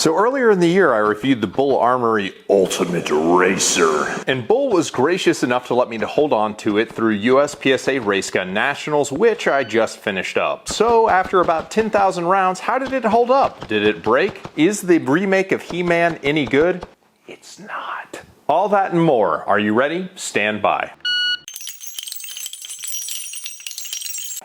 So earlier in the year, I reviewed the Bul Armory Ultimate Racer, and Bul was gracious enough to let me hold on to it through USPSA Race Gun Nationals, which I just finished up. So after about 10,000 rounds, how did it hold up? Did it break? Is the remake of He-Man any good? It's not. All that and more. Are you ready? Stand by.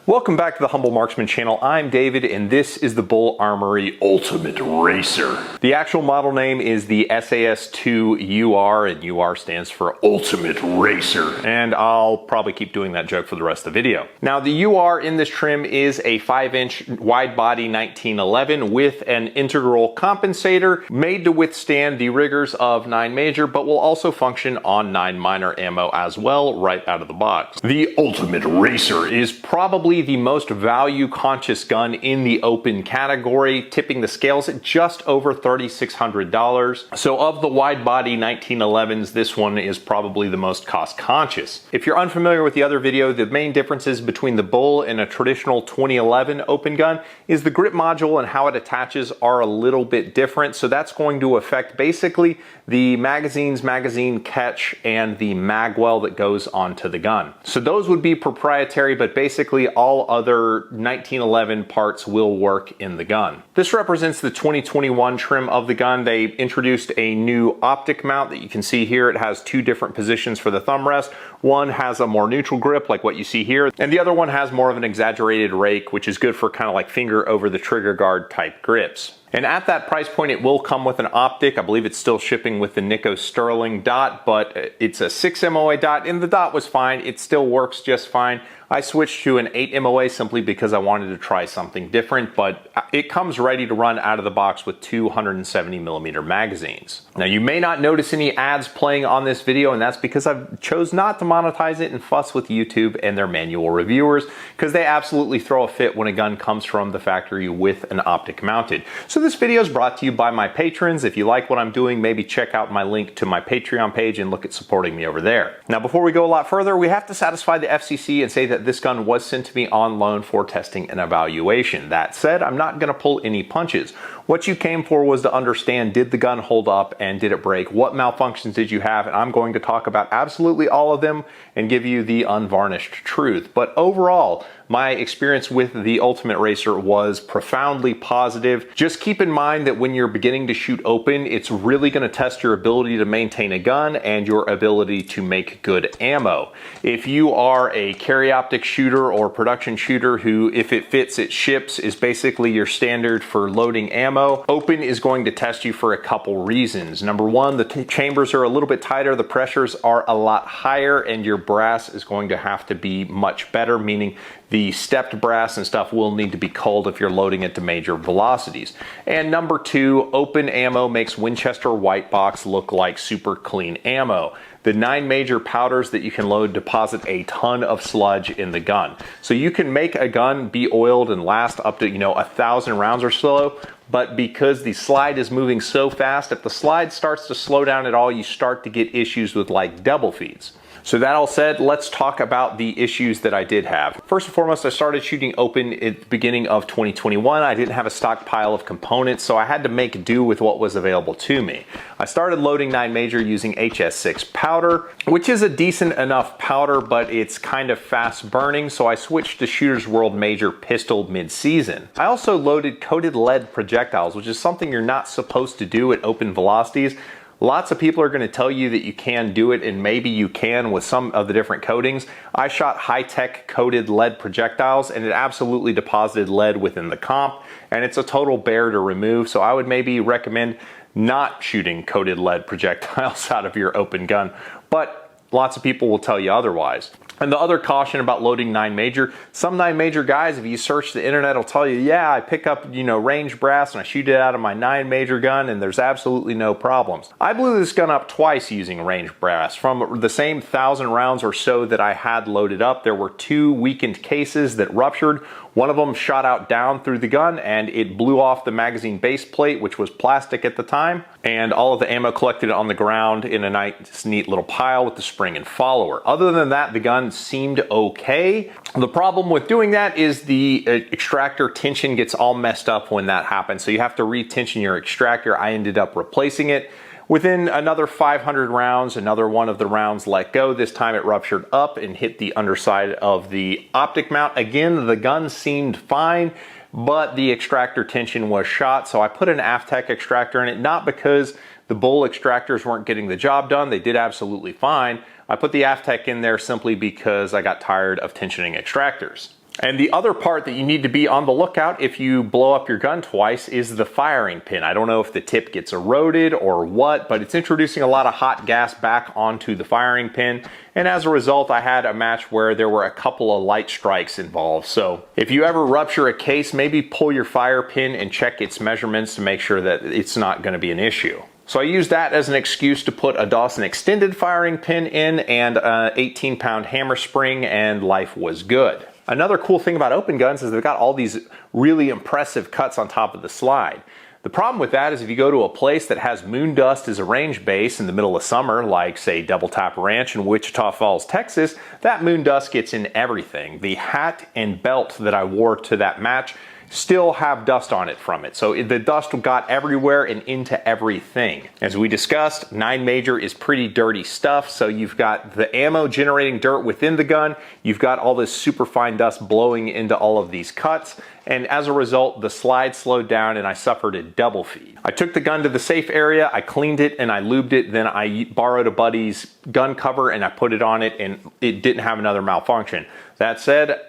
Welcome back to the Humble Marksman channel. I'm David, and this is the Bul Armory Ultimate Racer. The actual model name is the SAS II UR, and UR stands for Ultimate Racer. And I'll probably keep doing that joke for the rest of the video. Now, the UR in this trim is a 5-inch wide body 1911 with an integral compensator made to withstand the rigors of 9 major, but will also function on 9 minor ammo as well right out of the box. The Ultimate Racer is probably the most value conscious gun in the open category, tipping the scales at just over $3,600. So of the wide body 1911s, this one is probably the most cost conscious. If you're unfamiliar with the other video, the main differences between the Bul and a traditional 2011 open gun is the grip module and how it attaches are a little bit different. So that's going to affect basically the magazine catch and the magwell that goes onto the gun. So those would be proprietary, but basically all other 1911 parts will work in the gun. This represents the 2021 trim of the gun. They introduced a new optic mount that you can see here. It has 2 different positions for the thumb rest. One has a more neutral grip like what you see here, and the other one has more of an exaggerated rake, which is good for kind of like finger over the trigger guard type grips. And at that price point, it will come with an optic. I believe it's still shipping with the Nikko Sterling dot, but it's a 6 MOA dot, and the dot was fine. It still works just fine. I switched to an 8 MOA simply because I wanted to try something different, but it comes ready to run out of the box with 270mm magazines. Now, you may not notice any ads playing on this video, and that's because I chose not to monetize it and fuss with YouTube and their manual reviewers, because they absolutely throw a fit when a gun comes from the factory with an optic mounted. So this video is brought to you by my patrons. If you like what I'm doing, maybe check out my link to my Patreon page and look at supporting me over there. Now, before we go a lot further, we have to satisfy the FCC and say that this gun was sent to me on loan for testing and evaluation. That said, I'm not going to pull any punches. What you came for was to understand, did the gun hold up and did it break? What malfunctions did you have? And I'm going to talk about absolutely all of them and give you the unvarnished truth. But overall, my experience with the Ultimate Racer was profoundly positive. Just keep in mind that when you're beginning to shoot open, it's really going to test your ability to maintain a gun and your ability to make good ammo. If you are a carry optic shooter or production shooter who, if it fits, it ships, is basically your standard for loading ammo, open is going to test you for a couple reasons. Number one, the chambers are a little bit tighter, the pressures are a lot higher, and your brass is going to have to be much better, meaning the stepped brass and stuff will need to be cold if you're loading it to major velocities. And number two, open ammo makes Winchester White Box look like super clean ammo. The 9 major powders that you can load deposit a ton of sludge in the gun. So you can make a gun be oiled and last up to, 1,000 rounds or so, but because the slide is moving so fast, if the slide starts to slow down at all, you start to get issues with like double feeds. So that all said, let's talk about the issues that I did have. First and foremost, I started shooting open at the beginning of 2021. I didn't have a stockpile of components, so I had to make do with what was available to me. I started loading 9 major using HS6 powder, which is a decent enough powder, but it's kind of fast burning, so I switched to Shooter's World Major Pistol mid-season. I also loaded coated lead projectiles, which is something you're not supposed to do at open velocities. Lots of people are going to tell you that you can do it, and maybe you can with some of the different coatings. I shot high-tech coated lead projectiles, and it absolutely deposited lead within the comp, and it's a total bear to remove, so I would maybe recommend not shooting coated lead projectiles out of your open gun, but lots of people will tell you otherwise. And the other caution about loading 9 major, some 9 major guys, if you search the internet, will tell you, yeah, I pick up, range brass and I shoot it out of my 9 major gun and there's absolutely no problems. I blew this gun up twice using range brass. From the same 1,000 rounds or so that I had loaded up, there were 2 weakened cases that ruptured. One of them shot out down through the gun and it blew off the magazine base plate, which was plastic at the time, and all of the ammo collected on the ground in a nice, neat little pile with the spring and follower. Other than that, the gun seemed okay. The problem with doing that is the extractor tension gets all messed up when that happens, so you have to re-tension your extractor. I ended up replacing it. Within another 500 rounds, another one of the rounds let go. This time it ruptured up and hit the underside of the optic mount. Again, the gun seemed fine, but the extractor tension was shot, so I put an Aftec extractor in it, not because the Bul extractors weren't getting the job done. They did absolutely fine. I put the Aftec in there simply because I got tired of tensioning extractors. And the other part that you need to be on the lookout if you blow up your gun twice is the firing pin. I don't know if the tip gets eroded or what, but it's introducing a lot of hot gas back onto the firing pin. And as a result, I had a match where there were a couple of light strikes involved. So if you ever rupture a case, maybe pull your fire pin and check its measurements to make sure that it's not going to be an issue. So I used that as an excuse to put a Dawson extended firing pin in and an 18-pound hammer spring, and life was good. Another cool thing about open guns is they've got all these really impressive cuts on top of the slide. The problem with that is if you go to a place that has moon dust as a range base in the middle of summer, like say Double Tap Ranch in Wichita Falls, Texas, that moon dust gets in everything. The hat and belt that I wore to that match still have dust on it from it. So the dust got everywhere and into everything. As we discussed, 9 Major is pretty dirty stuff. So you've got the ammo generating dirt within the gun. You've got all this super fine dust blowing into all of these cuts. And as a result, the slide slowed down and I suffered a double feed. I took the gun to the safe area, I cleaned it and I lubed it. Then I borrowed a buddy's gun cover and I put it on it and it didn't have another malfunction. That said,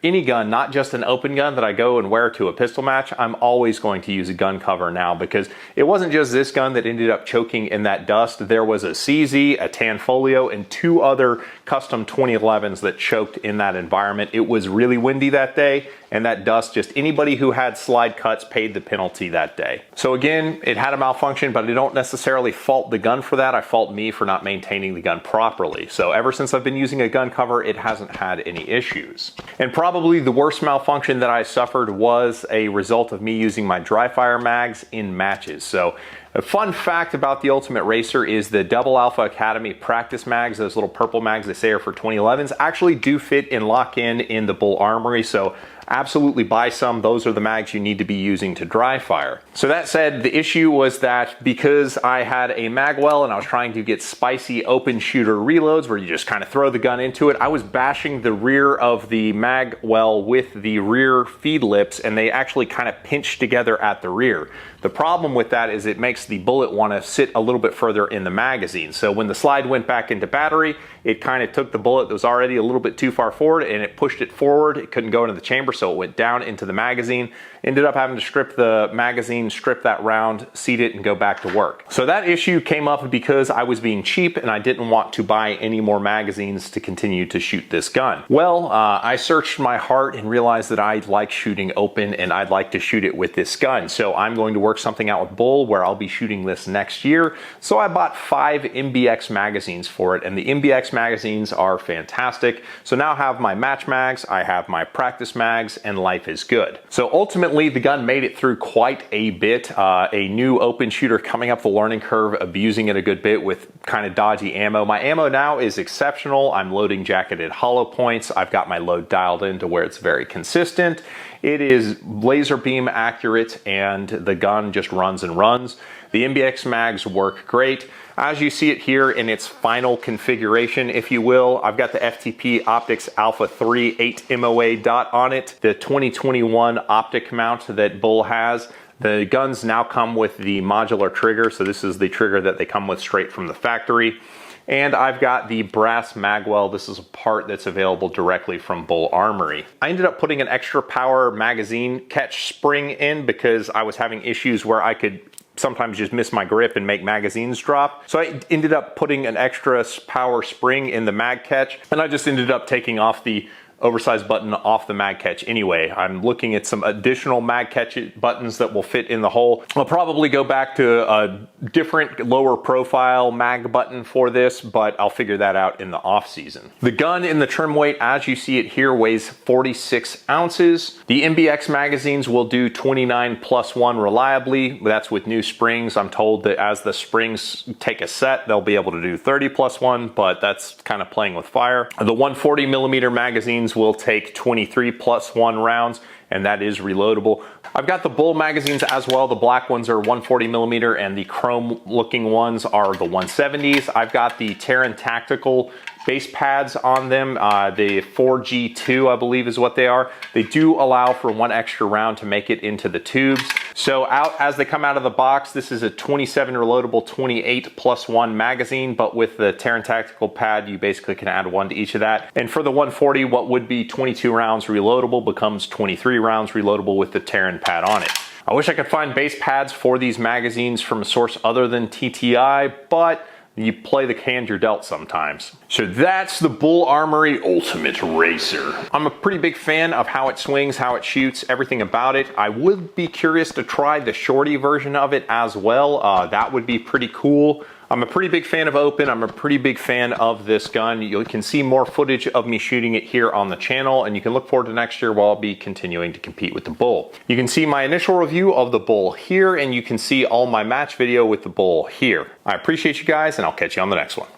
any gun, not just an open gun that I go and wear to a pistol match, I'm always going to use a gun cover now, because it wasn't just this gun that ended up choking in that dust. There was a CZ, a Tanfolio, and 2 other custom 2011s that choked in that environment. It was really windy that day, and that dust, just anybody who had slide cuts paid the penalty that day. So again, it had a malfunction, but I don't necessarily fault the gun for that. I fault me for not maintaining the gun properly. So ever since I've been using a gun cover, it hasn't had any issues. And probably the worst malfunction that I suffered was a result of me using my dry fire mags in matches. So a fun fact about the Ultimate Racer is the Double Alpha Academy practice mags, those little purple mags they say are for 2011s, actually do fit and lock in the Bul Armory. So absolutely buy some. Those are the mags you need to be using to dry fire. So that said, the issue was that because I had a magwell and I was trying to get spicy open shooter reloads where you just kind of throw the gun into it, I was bashing the rear of the magwell with the rear feed lips, and they actually kind of pinch together at the rear. The problem with that is it makes the bullet want to sit a little bit further in the magazine. So when the slide went back into battery, it kind of took the bullet that was already a little bit too far forward and it pushed it forward. It couldn't go into the chamber, so it went down into the magazine. Ended up having to strip the magazine, strip that round, seat it, and go back to work. So that issue came up because I was being cheap and I didn't want to buy any more magazines to continue to shoot this gun. Well, I searched my heart and realized that I like shooting open and I'd like to shoot it with this gun. So I'm going to work something out with Bul where I'll be shooting this next year. So I bought 5 Mbx magazines for it, and the Mbx magazines are fantastic. So now I have my match mags, I have my practice mags, and life is good. So ultimately, the gun made it through quite a bit. A new open shooter coming up the learning curve, abusing it a good bit with kind of dodgy ammo. My ammo now is exceptional. I'm loading jacketed hollow points. I've got my load dialed in to where it's very consistent. It is laser beam accurate and the gun just runs and runs. The Mbx mags work great. As you see it here in its final configuration, if you will, I've got the FTP Optics Alpha 3 8 MOA dot on it, the 2021 Optic mount that Bul has. The guns now come with the modular trigger, so this is the trigger that they come with straight from the factory. And I've got the brass magwell. This is a part that's available directly from Bul Armory. I ended up putting an extra power magazine catch spring in because I was having issues where I could sometimes just miss my grip and make magazines drop. So I ended up putting an extra power spring in the mag catch, and I just ended up taking off the oversized button off the mag catch anyway. I'm looking at some additional mag catch buttons that will fit in the hole. I'll probably go back to a different lower profile mag button for this, but I'll figure that out in the off season. The gun in the trim weight, as you see it here, weighs 46 ounces. The Mbx magazines will do 29+1 reliably. That's with new springs. I'm told that as the springs take a set, they'll be able to do 30+1, but that's kind of playing with fire. The 140mm magazines will take 23+1 rounds, and that is reloadable. I've got the BUL magazines as well. The black ones are 140mm and the chrome looking ones are the 170s. I've got the Terran Tactical base pads on them. The 4G2, I believe is what they are. They do allow for one extra round to make it into the tubes. So as they come out of the box, this is a 27 reloadable 28+1 magazine, but with the Terran Tactical pad, you basically can add one to each of that. And for the 140, what would be 22 rounds reloadable becomes 23 rounds reloadable with the Terran pad on it. I wish I could find base pads for these magazines from a source other than TTI, but you play the hand you're dealt sometimes. So that's the Bul Armory Ultimate Racer. I'm a pretty big fan of how it swings, how it shoots, everything about it. I would be curious to try the shorty version of it as well. That would be pretty cool. I'm a pretty big fan of Open. I'm a pretty big fan of this gun. You can see more footage of me shooting it here on the channel, and you can look forward to next year while I'll be continuing to compete with the Bul. You can see my initial review of the Bul here, and you can see all my match video with the Bul here. I appreciate you guys, and I'll catch you on the next one.